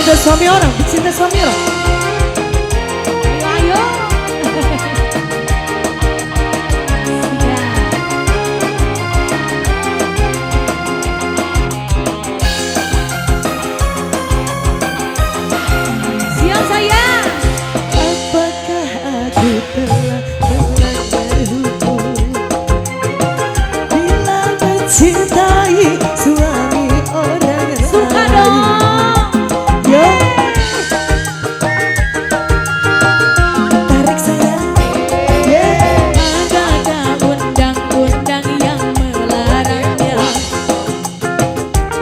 Pecinta suami orang, pecinta suami orang. Ayo. Siap sayang. Apakah aku telah melanggar hukum bila mencintai suami orang lain? Suka dong. Yo, tarik sayang. Yeah. Adakah undang-undang yang melarangnya?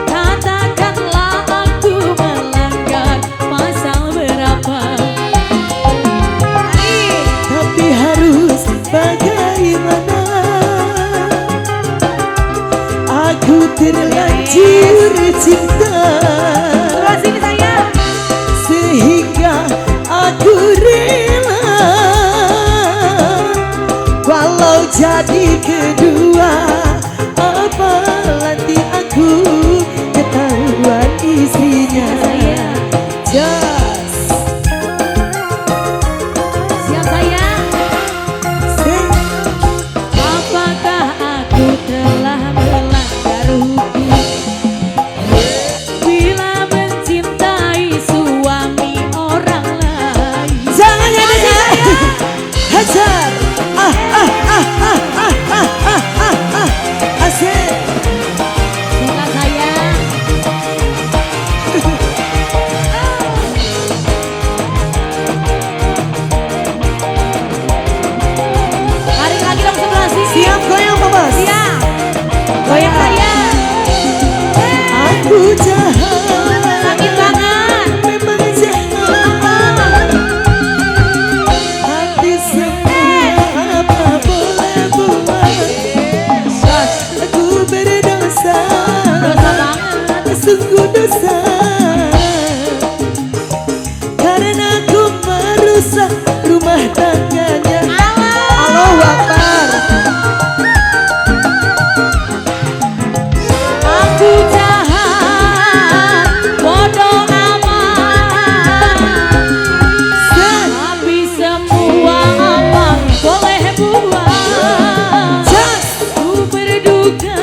Katakanlah aku melanggar pasal berapa? Tapi harus bagaimana? Aku terlanjur cinta Sebelah sini sayang. sehingga aku rela walau jadi kedua. Apa nanti aku ketahuan istrinya? Just Siap sayang. say Apakah aku telah melanggar hukum bila mencintai suami orang lain? jangan ada jangan hajar asik. Suka sayang. Tarik lagi dong sebelah sini. Siap goyang Bos. Siap. Goyang sayang. Aku jahat, Sakit banget. memang jahat. Hati semua apa boleh buat. Aku berdosa, Dosa banget. sungguh dosa. Karena aku merusak rumah tangganya. Allahu Akbar. Aku jahat, bodoh amat. Tapi semua apa boleh buat. Ku berduka,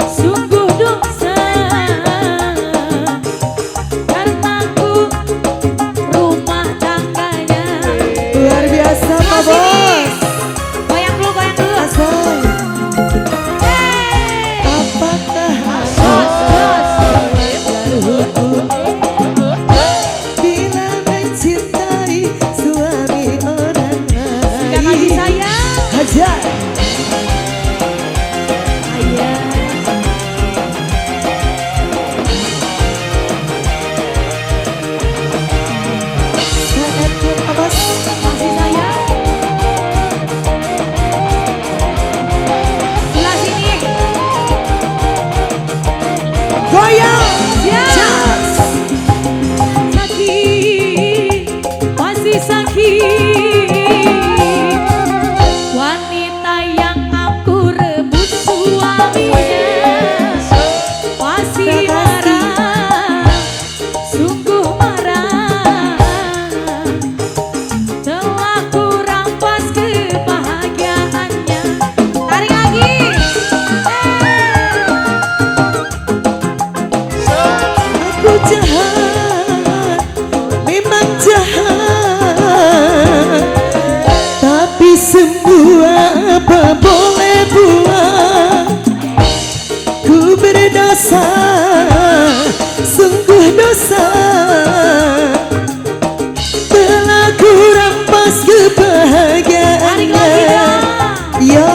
sungguh dosa. Karena ku rumah tangganya. Luar biasa Pak Bos. Goyang dulu, goyang dulu. Asal. Hey. Apakah Dos, dos. bila mencintai suami orang Sikat lagi lain? sayang. Hajar. Sayang. Sangat bos. Masih sayang. Sebelah sini. Goyang. Siap. Just. Sakit, masih sakit. Wanita yang aku rebut suaminya masih marah, sungguh marah. Telah ku rampas kebahagiaannya. Tarik lagi. Aku jahat, memang jahat. Tapi semua apa boleh buat. Ku berdosa, sungguh dosa. Telah ku rampas Tarik lagi kebahagiaannya. dong. Yo,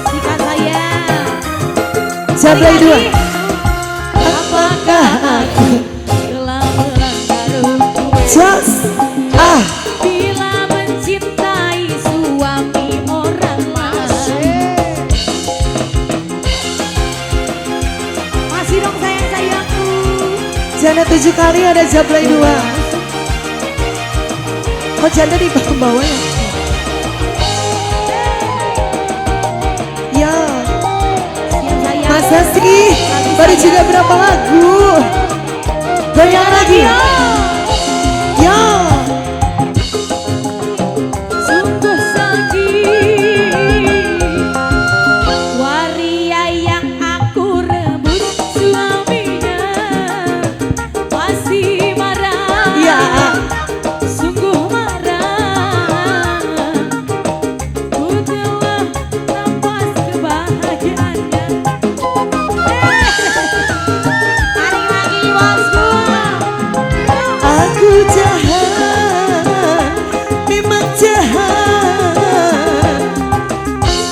Sikat sayang. Jablay Tarik dua. lagi. Apakah aku telah melanggar hukum Just bila mencintai suami orang lain? Masih dong sayang-sayangku. janda 7 kali ada jablay 2. Oh janda di bawah ya? Ya, Siap sayang. masa sih? Baru juga berapa lagu? Goyang lagi. Yo. Sungguh sakit waria yang aku rebut suaminya masih marah. Ya. Sungguh marah. Ku telah lepas kebahagiaannya. Tarik lagi bosku. Aku jahat, memang jahat.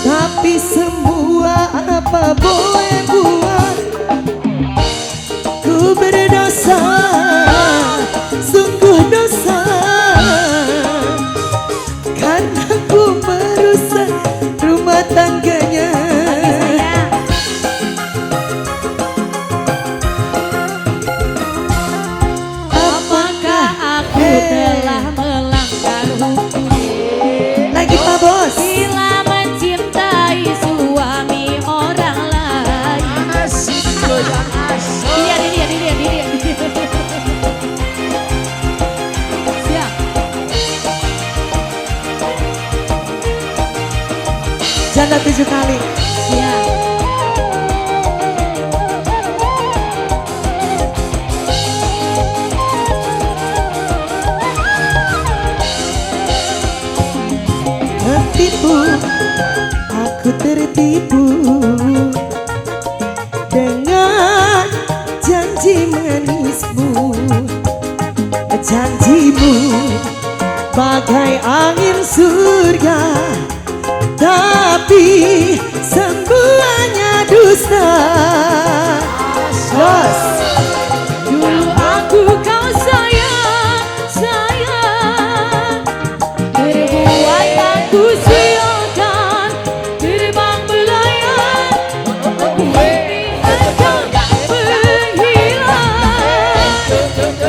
Tapi semua apa boleh buat. Ku berdosa, sungguh dosa. Karena ku merusak rumah tangganya. Apakah aku telah melanggar hukum Lagi Pak Bos. bila mencintai suami orang lain? Dia. Siap. Janda 7 kali. Siap. Tertipu, aku tertipu dengan janji manismu. Janjimu bagai angin surga, tapi semuanya dusta. Bos. Dulu aku kau sayang, berbuat aku silakan, terbang melayang, engkau menghilang,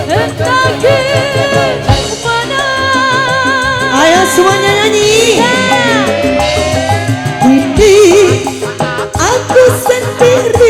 entah kemana. Ayo semuanya nyanyi. Kini aku sendiri